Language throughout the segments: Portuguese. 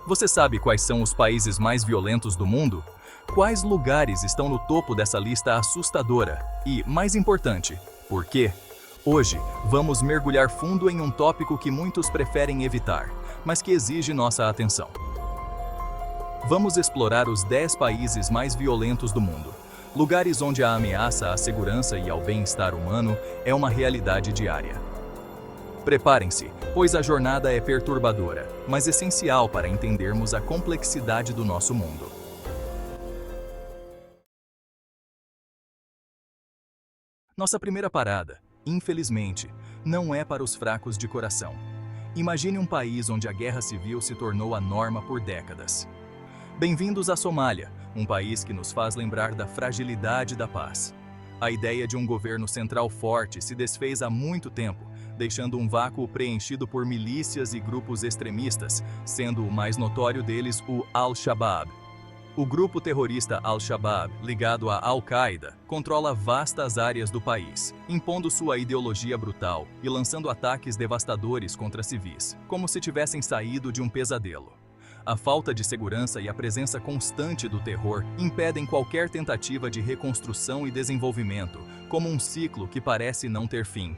Você sabe quais são os países mais violentos do mundo? Quais lugares estão no topo dessa lista assustadora? E, mais importante, por quê? Hoje, vamos mergulhar fundo em um tópico que muitos preferem evitar, mas que exige nossa atenção. Vamos explorar os 10 países mais violentos do mundo. Lugares onde a ameaça à segurança e ao bem-estar humano é uma realidade diária. Preparem-se, pois a jornada é perturbadora, mas essencial para entendermos a complexidade do nosso mundo. Nossa primeira parada, infelizmente, não é para os fracos de coração. Imagine um país onde a guerra civil se tornou a norma por décadas. Bem-vindos à Somália, um país que nos faz lembrar da fragilidade da paz. A ideia de um governo central forte se desfez há muito tempo, deixando um vácuo preenchido por milícias e grupos extremistas, sendo o mais notório deles o Al-Shabaab. O grupo terrorista Al-Shabaab, ligado à Al-Qaeda, controla vastas áreas do país, impondo sua ideologia brutal e lançando ataques devastadores contra civis, como se tivessem saído de um pesadelo. A falta de segurança e a presença constante do terror impedem qualquer tentativa de reconstrução e desenvolvimento, como um ciclo que parece não ter fim.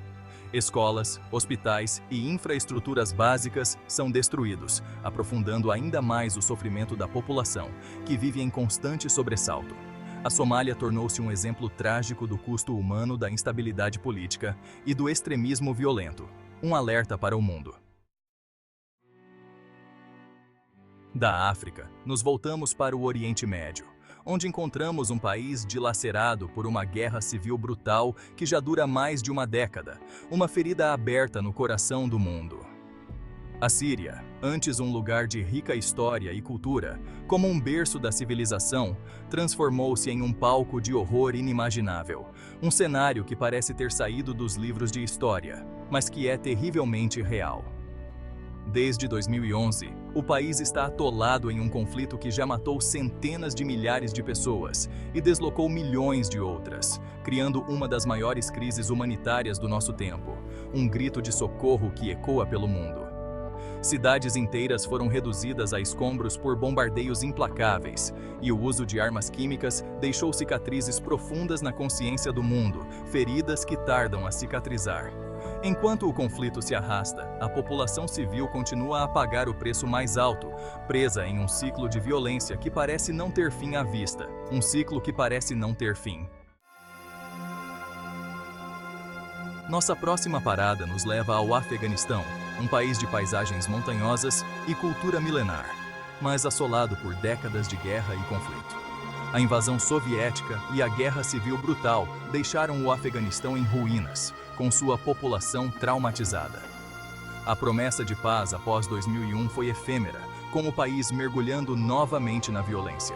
Escolas, hospitais e infraestruturas básicas são destruídos, aprofundando ainda mais o sofrimento da população, que vive em constante sobressalto. A Somália tornou-se um exemplo trágico do custo humano da instabilidade política e do extremismo violento, um alerta para o mundo. Da África, nos voltamos para o Oriente Médio, onde encontramos um país dilacerado por uma guerra civil brutal que já dura mais de uma década, uma ferida aberta no coração do mundo. A Síria, antes um lugar de rica história e cultura, como um berço da civilização, transformou-se em um palco de horror inimaginável, um cenário que parece ter saído dos livros de história, mas que é terrivelmente real. Desde 2011, o país está atolado em um conflito que já matou centenas de milhares de pessoas e deslocou milhões de outras, criando uma das maiores crises humanitárias do nosso tempo, um grito de socorro que ecoa pelo mundo. Cidades inteiras foram reduzidas a escombros por bombardeios implacáveis, e o uso de armas químicas deixou cicatrizes profundas na consciência do mundo, feridas que tardam a cicatrizar. Enquanto o conflito se arrasta, a população civil continua a pagar o preço mais alto, presa em um ciclo de violência que parece não ter fim à vista, um ciclo que parece não ter fim. Nossa próxima parada nos leva ao Afeganistão, um país de paisagens montanhosas e cultura milenar, mas assolado por décadas de guerra e conflito. A invasão soviética e a guerra civil brutal deixaram o Afeganistão em ruínas, com sua população traumatizada. A promessa de paz após 2001 foi efêmera, com o país mergulhando novamente na violência.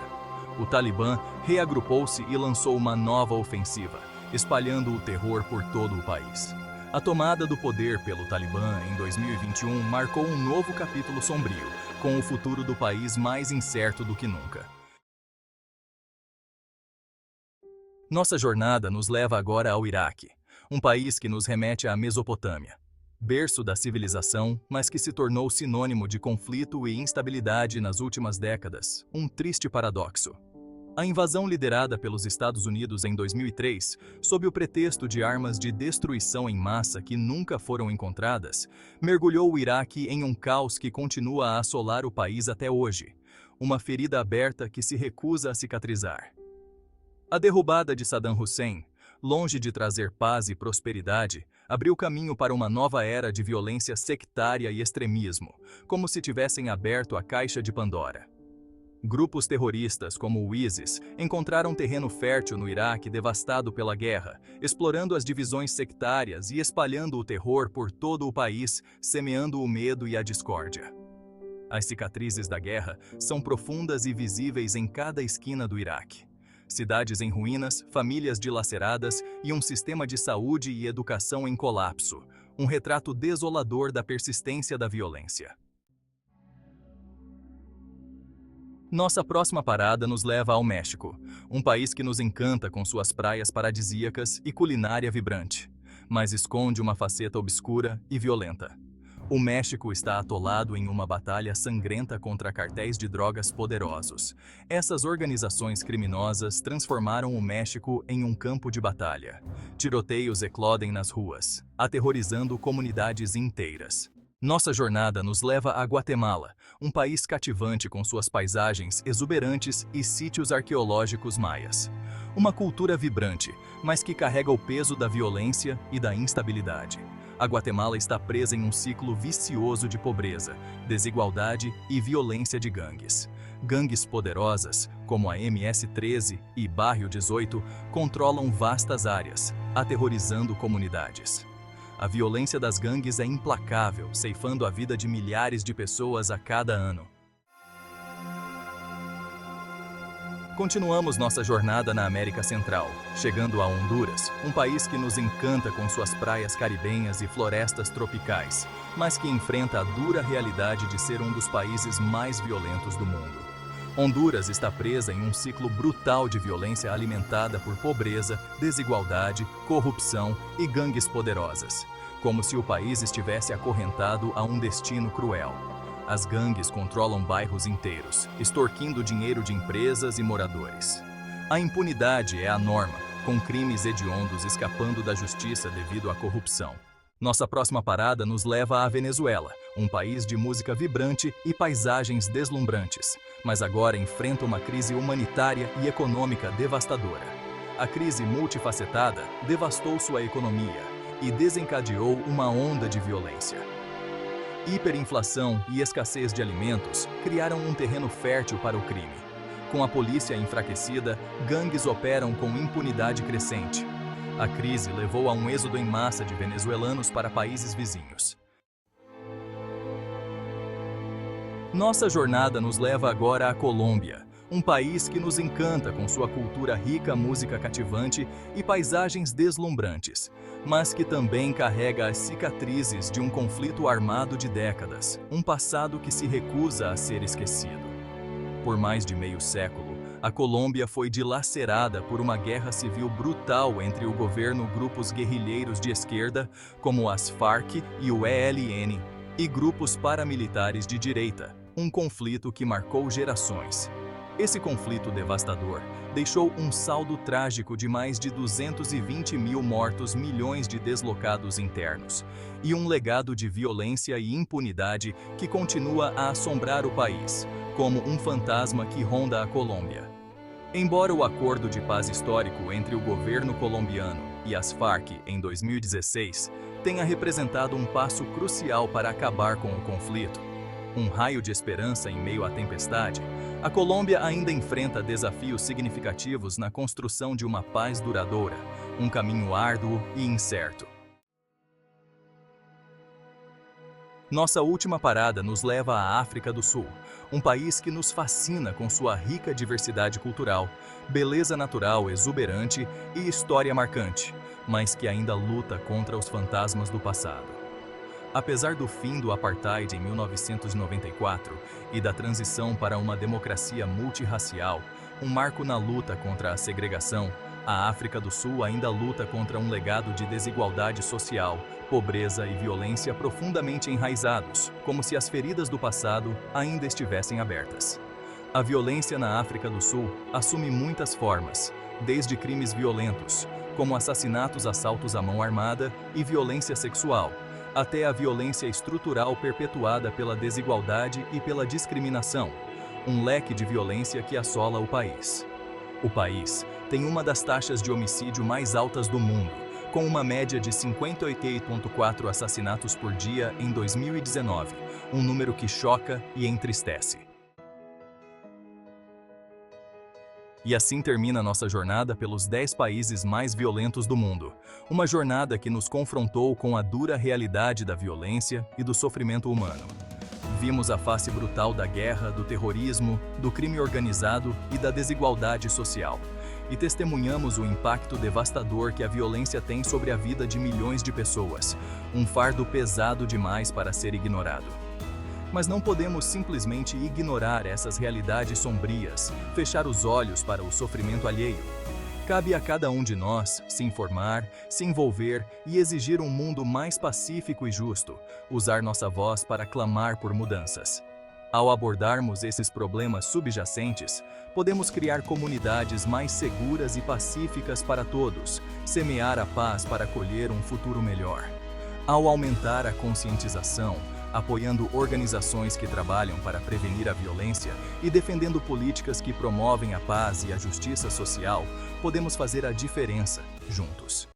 O Talibã reagrupou-se e lançou uma nova ofensiva, espalhando o terror por todo o país. A tomada do poder pelo Talibã em 2021 marcou um novo capítulo sombrio, com o futuro do país mais incerto do que nunca. Nossa jornada nos leva agora ao Iraque, um país que nos remete à Mesopotâmia, berço da civilização, mas que se tornou sinônimo de conflito e instabilidade nas últimas décadas, um triste paradoxo. A invasão liderada pelos Estados Unidos em 2003, sob o pretexto de armas de destruição em massa que nunca foram encontradas, mergulhou o Iraque em um caos que continua a assolar o país até hoje, uma ferida aberta que se recusa a cicatrizar. A derrubada de Saddam Hussein, longe de trazer paz e prosperidade, abriu caminho para uma nova era de violência sectária e extremismo, como se tivessem aberto a caixa de Pandora. Grupos terroristas como o ISIS encontraram terreno fértil no Iraque devastado pela guerra, explorando as divisões sectárias e espalhando o terror por todo o país, semeando o medo e a discórdia. As cicatrizes da guerra são profundas e visíveis em cada esquina do Iraque. Cidades em ruínas, famílias dilaceradas e um sistema de saúde e educação em colapso, um retrato desolador da persistência da violência. Nossa próxima parada nos leva ao México, um país que nos encanta com suas praias paradisíacas e culinária vibrante, mas esconde uma faceta obscura e violenta. O México está atolado em uma batalha sangrenta contra cartéis de drogas poderosos. Essas organizações criminosas transformaram o México em um campo de batalha. Tiroteios eclodem nas ruas, aterrorizando comunidades inteiras. Nossa jornada nos leva a Guatemala, um país cativante com suas paisagens exuberantes e sítios arqueológicos maias. Uma cultura vibrante, mas que carrega o peso da violência e da instabilidade. A Guatemala está presa em um ciclo vicioso de pobreza, desigualdade e violência de gangues. Gangues poderosas, como a MS-13 e Barrio 18, controlam vastas áreas, aterrorizando comunidades. A violência das gangues é implacável, ceifando a vida de milhares de pessoas a cada ano. Continuamos nossa jornada na América Central, chegando a Honduras, um país que nos encanta com suas praias caribenhas e florestas tropicais, mas que enfrenta a dura realidade de ser um dos países mais violentos do mundo. Honduras está presa em um ciclo brutal de violência alimentada por pobreza, desigualdade, corrupção e gangues poderosas, como se o país estivesse acorrentado a um destino cruel. As gangues controlam bairros inteiros, extorquindo dinheiro de empresas e moradores. A impunidade é a norma, com crimes hediondos escapando da justiça devido à corrupção. Nossa próxima parada nos leva à Venezuela, um país de música vibrante e paisagens deslumbrantes, mas agora enfrenta uma crise humanitária e econômica devastadora. A crise multifacetada devastou sua economia e desencadeou uma onda de violência. Hiperinflação e escassez de alimentos criaram um terreno fértil para o crime. Com a polícia enfraquecida, gangues operam com impunidade crescente. A crise levou a um êxodo em massa de venezuelanos para países vizinhos. Nossa jornada nos leva agora à Colômbia, um país que nos encanta com sua cultura rica, música cativante e paisagens deslumbrantes, mas que também carrega as cicatrizes de um conflito armado de décadas, um passado que se recusa a ser esquecido. Por mais de meio século, a Colômbia foi dilacerada por uma guerra civil brutal entre o governo e grupos guerrilheiros de esquerda, como as Farc e o ELN, e grupos paramilitares de direita, um conflito que marcou gerações. Esse conflito devastador deixou um saldo trágico de mais de 220 mil mortos, milhões de deslocados internos, e um legado de violência e impunidade que continua a assombrar o país, como um fantasma que ronda a Colômbia. Embora o acordo de paz histórico entre o governo colombiano e as Farc em 2016 tenha representado um passo crucial para acabar com o conflito, um raio de esperança em meio à tempestade, a Colômbia ainda enfrenta desafios significativos na construção de uma paz duradoura, um caminho árduo e incerto. Nossa última parada nos leva à África do Sul, um país que nos fascina com sua rica diversidade cultural, beleza natural exuberante e história marcante, mas que ainda luta contra os fantasmas do passado. Apesar do fim do apartheid em 1994 e da transição para uma democracia multirracial, um marco na luta contra a segregação, a África do Sul ainda luta contra um legado de desigualdade social, pobreza e violência profundamente enraizados, como se as feridas do passado ainda estivessem abertas. A violência na África do Sul assume muitas formas, desde crimes violentos, como assassinatos, assaltos à mão armada e violência sexual, até a violência estrutural perpetuada pela desigualdade e pela discriminação, um leque de violência que assola o país. O país tem uma das taxas de homicídio mais altas do mundo, com uma média de 58,4 assassinatos por dia em 2019, um número que choca e entristece. E assim termina nossa jornada pelos 10 países mais violentos do mundo. Uma jornada que nos confrontou com a dura realidade da violência e do sofrimento humano. Vimos a face brutal da guerra, do terrorismo, do crime organizado e da desigualdade social. E testemunhamos o impacto devastador que a violência tem sobre a vida de milhões de pessoas. Um fardo pesado demais para ser ignorado. Mas não podemos simplesmente ignorar essas realidades sombrias, fechar os olhos para o sofrimento alheio. Cabe a cada um de nós se informar, se envolver e exigir um mundo mais pacífico e justo, usar nossa voz para clamar por mudanças. Ao abordarmos esses problemas subjacentes, podemos criar comunidades mais seguras e pacíficas para todos, semear a paz para colher um futuro melhor. Ao aumentar a conscientização, apoiando organizações que trabalham para prevenir a violência e defendendo políticas que promovem a paz e a justiça social, podemos fazer a diferença juntos.